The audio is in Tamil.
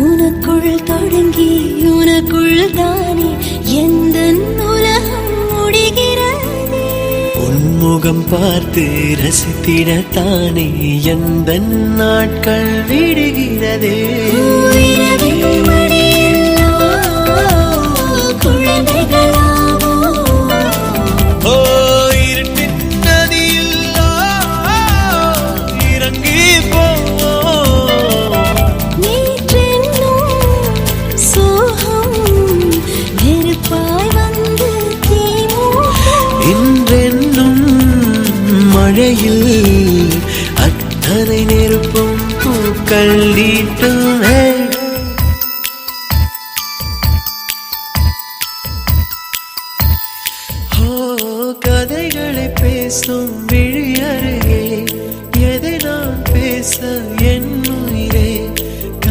உனக்குள் தொடங்கி உனக்குள் தானே எந்த உலகம் முடிகிறது. உன்முகம் பார்த்து ரசித்திடத்தானே எந்த நாட்கள் விடுகிறதே. இன்றென்னும் மழையில் அத்தனை நெருப்பும் பூக்கள் நீட்டும்.